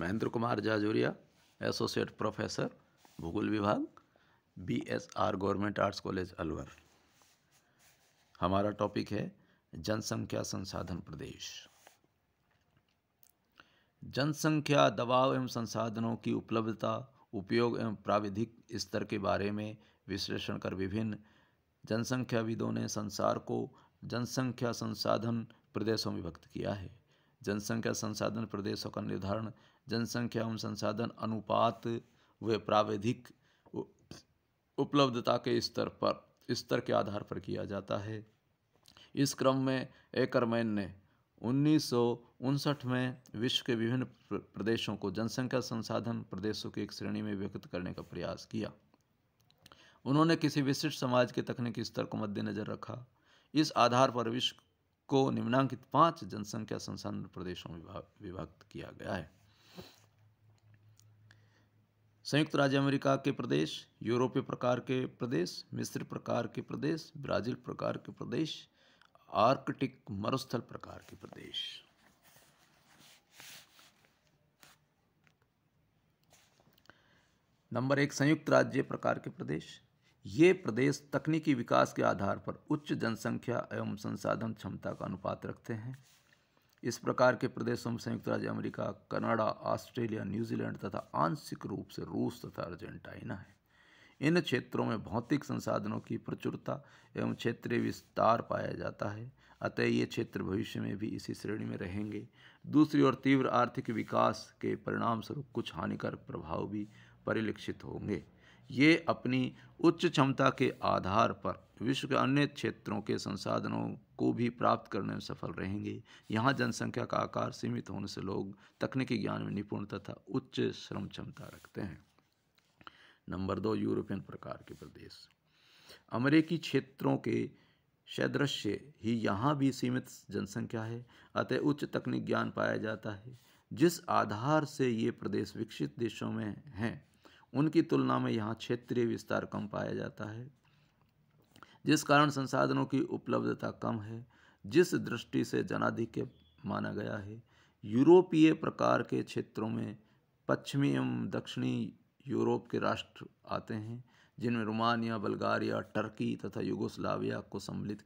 Mahendra Kumar Jajoria, associate professor, भूगोल विभाग, BSR government arts college Alwar. हमारा टॉपिक है जनसंख्या संसाधन प्रदेश। जनसंख्या दबाव एवं संसाधनों की उपलब्धता, उपयोग एवं प्राविधिक स्तर के बारे में विश्लेषण कर विभिन्न जनसंख्याविदों ने संसार को जनसंख्या संसाधन प्रदेशों में विभक्त किया है। जनसंख्या संसाधन प्रदेशों का निर्धारण जनसंख्या एवं संसाधन अनुपात व प्राविधिक उपलब्धता के स्तर के आधार पर किया जाता है। इस क्रम में एकरमैन ने 1959 में विश्व के विभिन्न प्रदेशों को जनसंख्या संसाधन प्रदेशों की एक श्रेणी में विभक्त करने का प्रयास किया। उन्होंने किसी विशिष्ट समाज के तकनीकी स्तर को मद्देनजर रखा। इस आधार पर विश्व को निम्नांकित 5 जनसंख्या संसाधन प्रदेशों में विभक्त किया गया है। संयुक्त राज्य अमेरिका के प्रदेश, यूरोपीय प्रकार के प्रदेश, मिस्र प्रकार के प्रदेश, ब्राजील प्रकार के प्रदेश, आर्कटिक मरुस्थल प्रकार के प्रदेश। नंबर 1, संयुक्त राज्य प्रकार के प्रदेश। ये प्रदेश तकनीकी विकास के आधार पर उच्च जनसंख्या एवं संसाधन क्षमता का अनुपात रखते हैं। इस प्रकार के प्रदेशों में संयुक्त राज्य अमेरिका, कनाडा, ऑस्ट्रेलिया, न्यूजीलैंड तथा आंशिक रूप से रूस तथा अर्जेंटीना है। इन क्षेत्रों में भौतिक संसाधनों की प्रचुरता एवं क्षेत्रीय विस्तार पाया जाता है, अतः ये क्षेत्र भविष्य में भी इसी श्रेणी में रहेंगे। दूसरी ओर तीव्र आर्थिक विकास के परिणाम स्वरूप कुछ हानिकारक प्रभाव भी परिलक्षित होंगे। ये अपनी उच्च क्षमता के आधार पर विश्व के अन्य क्षेत्रों के संसाधनों को भी प्राप्त करने में सफल रहेंगे। यहाँ जनसंख्या का आकार सीमित होने से लोग तकनीकी ज्ञान में निपुण तथा उच्च श्रम क्षमता रखते हैं। नंबर 2, यूरोपियन प्रकार के प्रदेश। अमेरिकी क्षेत्रों के सदृश्य ही यहाँ भी सीमित जनसंख्या है, अतः उच्च तकनीक ज्ञान पाया जाता है। जिस आधार से ये प्रदेश विकसित देशों में हैं, उनकी तुलना में यहाँ क्षेत्रीय विस्तार कम पाया जाता है, जिस कारण संसाधनों की उपलब्धता कम है। जिस दृष्टि से जनाधिक्य माना गया है, यूरोपीय प्रकार के क्षेत्रों में पश्चिमी एवं दक्षिणी यूरोप के राष्ट्र आते हैं, जिनमें रोमानिया, बल्गारिया, टर्की तथा युगोस्लाविया को सम्मिलित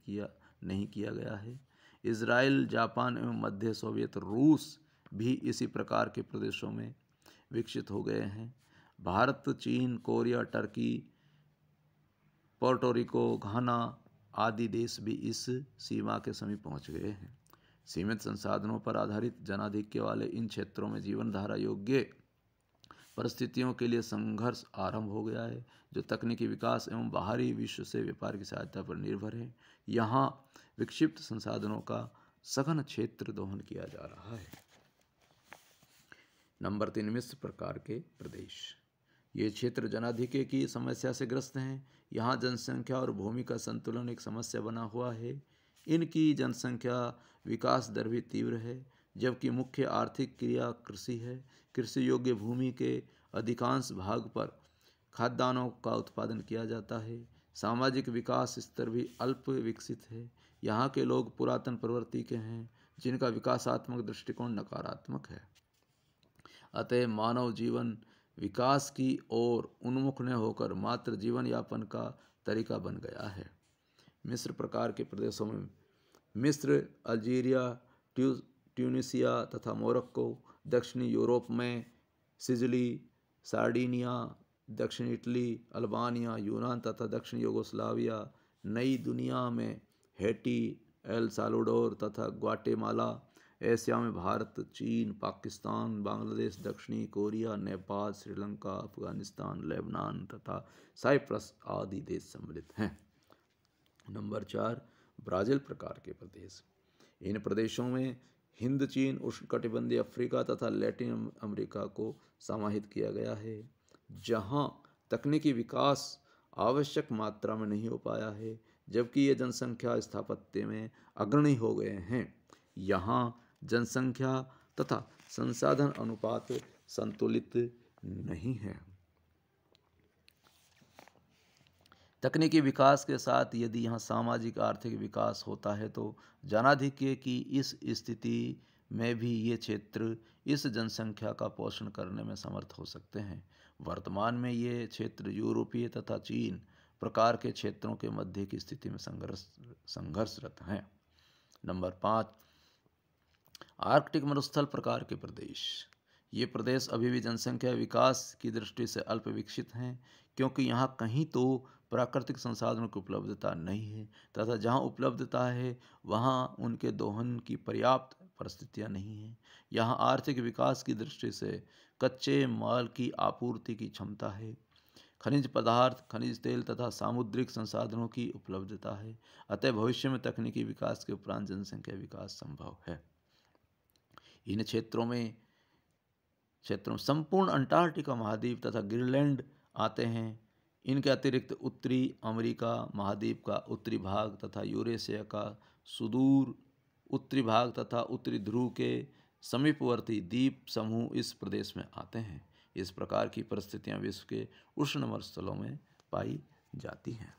नहीं किया गया है। इजराइल, जापान एवं मध्य सोवियत रूस भी इसी प्रकार के प्रदेशों में विकसित हो गए हैं। भारत, चीन, कोरिया, टर्की, पोर्टोरिको, घाना आदि देश भी इस सीमा के समीप पहुंच गए हैं। सीमित संसाधनों पर आधारित जनाधिक्य वाले इन क्षेत्रों में जीवन धारा योग्य परिस्थितियों के लिए संघर्ष आरंभ हो गया है, जो तकनीकी विकास एवं बाहरी विश्व से व्यापार की सहायता पर निर्भर है। यहाँ विक्षिप्त संसाधनों का सघन क्षेत्र दोहन किया जा रहा है। नंबर 3, मिश्र प्रकार के प्रदेश। ये क्षेत्र जनाधिक्य की समस्या से ग्रस्त हैं। यहाँ जनसंख्या और भूमि का संतुलन एक समस्या बना हुआ है। इनकी जनसंख्या विकास दर भी तीव्र है, जबकि मुख्य आर्थिक क्रिया कृषि है। कृषि योग्य भूमि के अधिकांश भाग पर खाद्यान्नों का उत्पादन किया जाता है। सामाजिक विकास स्तर भी अल्प विकसित है। यहाँ के लोग पुरातन प्रवृत्ति के हैं, जिनका विकासात्मक दृष्टिकोण नकारात्मक है। अतः मानव जीवन विकास की ओर उन्मुख न होकर मात्र जीवन यापन का तरीका बन गया है। मिस्र प्रकार के प्रदेशों में मिस्र, अल्जीरिया, ट्यूनिसिया तथा मोरक्को, दक्षिणी यूरोप में सिसिली, सार्डिनिया, दक्षिण इटली, अल्बानिया, यूनान तथा दक्षिण यूगोस्लाविया, नई दुनिया में हैटी, एल साल्वाडोर तथा ग्वाटेमाला, एशिया में भारत, चीन, पाकिस्तान, बांग्लादेश, दक्षिणी कोरिया, नेपाल, श्रीलंका, अफगानिस्तान, लेबनान तथा साइप्रस आदि देश सम्मिलित हैं। नंबर 4, ब्राज़ील प्रकार के प्रदेश। इन प्रदेशों में हिंद, चीन, उष्णकटिबंधीय अफ्रीका तथा लैटिन अमेरिका को समाहित किया गया है। जहां तकनीकी विकास आवश्यक मात्रा में नहीं हो पाया है, जबकि ये जनसंख्या स्थापत्य में अग्रणी हो गए हैं। यहाँ जनसंख्या तथा संसाधन अनुपात संतुलित नहीं है। तकनीकी विकास के साथ यदि यहाँ सामाजिक आर्थिक विकास होता है तो जनाधिक्य की इस स्थिति में भी ये क्षेत्र इस जनसंख्या का पोषण करने में समर्थ हो सकते हैं। वर्तमान में ये क्षेत्र यूरोपीय तथा चीन प्रकार के क्षेत्रों के मध्य की स्थिति में संघर्षरत हैं। नंबर 5, आर्कटिक मरुस्थल प्रकार के प्रदेश। ये प्रदेश अभी भी जनसंख्या विकास की दृष्टि से अल्प विकसित हैं, क्योंकि यहाँ कहीं तो प्राकृतिक संसाधनों की उपलब्धता नहीं है तथा जहाँ उपलब्धता है वहाँ उनके दोहन की पर्याप्त परिस्थितियाँ नहीं हैं। यहाँ आर्थिक विकास की दृष्टि से कच्चे माल की आपूर्ति की क्षमता है, खनिज पदार्थ, खनिज तेल तथा सामुद्रिक संसाधनों की उपलब्धता है। अतः भविष्य में तकनीकी विकास के उपरांत जनसंख्या विकास संभव है। इन क्षेत्रों में संपूर्ण अंटार्कटिका महाद्वीप तथा ग्रीनलैंड आते हैं। इनके अतिरिक्त उत्तरी अमेरिका महाद्वीप का उत्तरी भाग तथा यूरेशिया का सुदूर उत्तरी भाग तथा उत्तरी ध्रुव के समीपवर्ती द्वीप समूह इस प्रदेश में आते हैं। इस प्रकार की परिस्थितियां विश्व के उष्ण मरुस्थलों में पाई जाती हैं।